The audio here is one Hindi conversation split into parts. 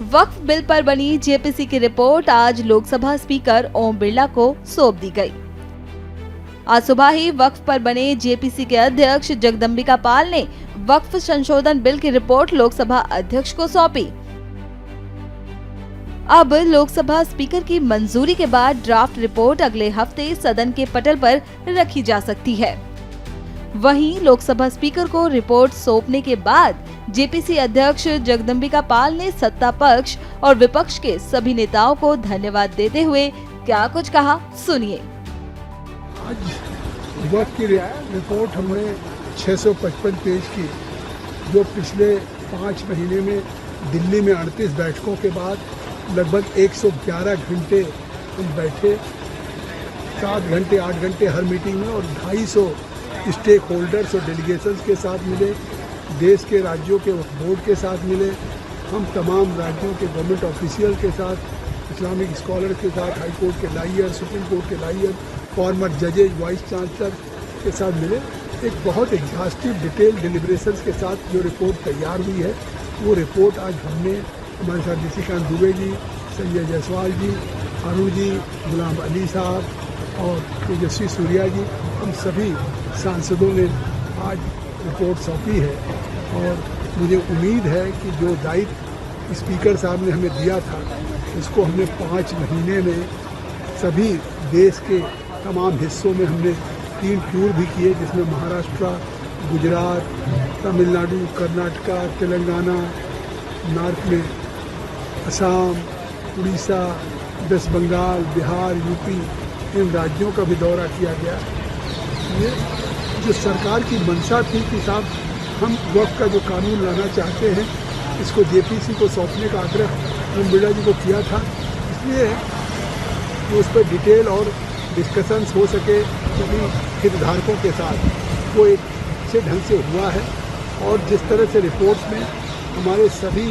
वक्फ बिल पर बनी जेपीसी की रिपोर्ट आज लोकसभा स्पीकर ओम बिरला को सौंप दी गई। आज सुबह ही वक्फ पर बने जेपीसी के अध्यक्ष जगदम्बिका पाल ने वक्फ संशोधन बिल की रिपोर्ट लोकसभा अध्यक्ष को सौंपी। अब लोकसभा स्पीकर की मंजूरी के बाद ड्राफ्ट रिपोर्ट अगले हफ्ते सदन के पटल पर रखी जा सकती है। वहीं लोकसभा स्पीकर को रिपोर्ट सौंपने के बाद जेपीसी अध्यक्ष जगदम्बिका पाल ने सत्ता पक्ष और विपक्ष के सभी नेताओं को धन्यवाद देते हुए क्या कुछ कहा, सुनिए। आज वक्फ की रिपोर्ट हमने 655 पेज की, जो पिछले 5 महीने में दिल्ली में 38 बैठकों के बाद लगभग 111 घंटे हम बैठे, 7 घंटे 8 घंटे हर मीटिंग में, और 250 स्टेक होल्डर्स और डेलीगेशंस के साथ मिले, देश के राज्यों के बोर्ड के साथ मिले, हम तमाम राज्यों के गवर्नमेंट ऑफिशियल के साथ, इस्लामिक स्कॉलर के साथ, हाई कोर्ट के लायर, सुप्रीम कोर्ट के लायर, फॉर्मर जजेज, वाइस चांसलर के साथ मिले। एक बहुत एग्जॉस्टिव डिटेल डिलिब्रेशंस के साथ जो रिपोर्ट तैयार हुई है, वो रिपोर्ट आज हमने हमारे साथ निशिकांत दुबे जी, संजय जायसवाल जी, अरुण जी, गुलाम अली साहब और तेजस्वी सूर्या जी, हम सभी सांसदों ने आज रिपोर्ट सौंपी है। और मुझे उम्मीद है कि जो दायित्व स्पीकर साहब ने हमें दिया था, उसको हमने 5 महीने में सभी देश के तमाम हिस्सों में हमने 3 टूर भी किए, जिसमें महाराष्ट्र, गुजरात, तमिलनाडु, कर्नाटका, तेलंगाना, नॉर्थ में असम, उड़ीसा, वेस्ट बंगाल, बिहार, यूपी, इन राज्यों का भी दौरा किया गया। ये जो सरकार की मंशा थी कि साहब हम वक्फ का जो कानून लाना चाहते हैं, इसको जेपीसी को सौंपने का आग्रह ओम बिरला जी को किया था, इसलिए कि उस पर डिटेल और डिस्कशंस हो सके सभी हितधारकों के साथ, वो एक अच्छे ढंग से हुआ है। और जिस तरह से रिपोर्ट में हमारे सभी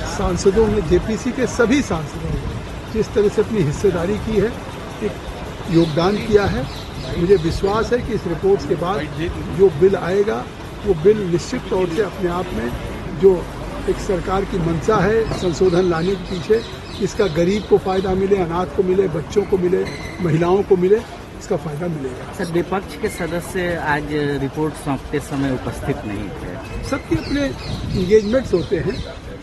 सांसदों ने, जेपीसी के सभी सांसदों ने जिस तरह से अपनी हिस्सेदारी की है, एक योगदान किया है, मुझे विश्वास है कि इस रिपोर्ट के बाद जो बिल आएगा, वो बिल निश्चित तौर से अपने आप में जो एक सरकार की मंशा है संशोधन लाने के पीछे, इसका गरीब को फ़ायदा मिले, अनाथ को मिले, बच्चों को मिले, महिलाओं को मिले, इसका फ़ायदा मिलेगा। सर, विपक्ष के सदस्य आज रिपोर्ट सौंपते समय उपस्थित नहीं थे। सबके अपने इंगेजमेंट्स होते हैं।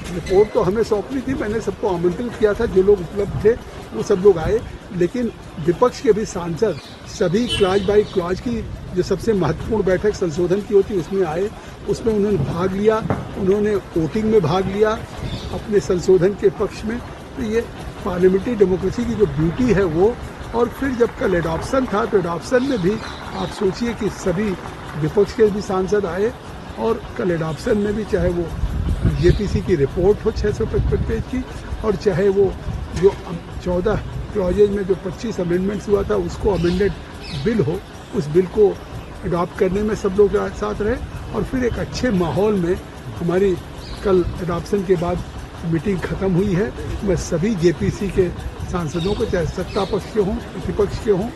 रिपोर्ट तो हमें सौंपनी थी, मैंने सबको आमंत्रित किया था, जो लोग उपलब्ध थे वो सब लोग आए, लेकिन विपक्ष के भी सांसद सभी क्लॉज बाई क्लॉज की जो सबसे महत्वपूर्ण बैठक संशोधन की होती है उसमें आए, उसमें उन्होंने भाग लिया, उन्होंने वोटिंग में भाग लिया अपने संशोधन के पक्ष में। तो ये पार्लियामेंट्री डेमोक्रेसी की जो ब्यूटी है वो। और फिर जब कल एडॉप्शन था, तो एडॉप्शन में भी आप सोचिए कि सभी विपक्ष के भी सांसद आए, और कल एडॉप्शन में भी चाहे वो जेपीसी की रिपोर्ट हो 655 पेज की, और चाहे वो जो 14 क्लॉजेज में जो 25 अमेंडमेंट्स हुआ था उसको अमेंडेड बिल हो, उस बिल को अडॉप्ट करने में सब लोग साथ रहे। और फिर एक अच्छे माहौल में हमारी कल एडॉप्शन के बाद मीटिंग ख़त्म हुई है। मैं सभी जेपीसी के सांसदों को, चाहे सत्ता पक्ष के हों, विपक्ष के हों,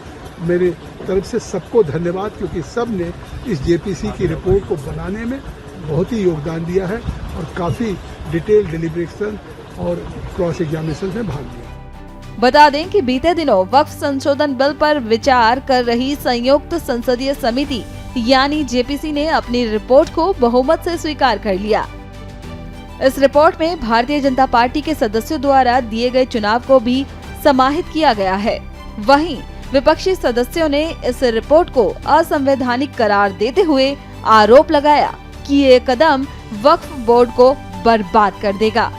मेरे तरफ से सबको धन्यवाद, क्योंकि सब ने इस जेपीसी की रिपोर्ट को बनाने में बहुत ही योगदान दिया है और काफ़ी डिटेल डिलिब्रेशन और क्रॉस एग्जामिनेशन में भाग लिया। बता दें कि बीते दिनों वक्फ संशोधन बिल पर विचार कर रही संयुक्त संसदीय समिति यानी जेपीसी ने अपनी रिपोर्ट को बहुमत से स्वीकार कर लिया। इस रिपोर्ट में भारतीय जनता पार्टी के सदस्यों द्वारा दिए गए चुनाव को भी समाहित किया गया है। वहीं विपक्षी सदस्यों ने इस रिपोर्ट को असंवैधानिक करार देते हुए आरोप लगाया कि ये कदम वक्फ बोर्ड को बर्बाद कर देगा।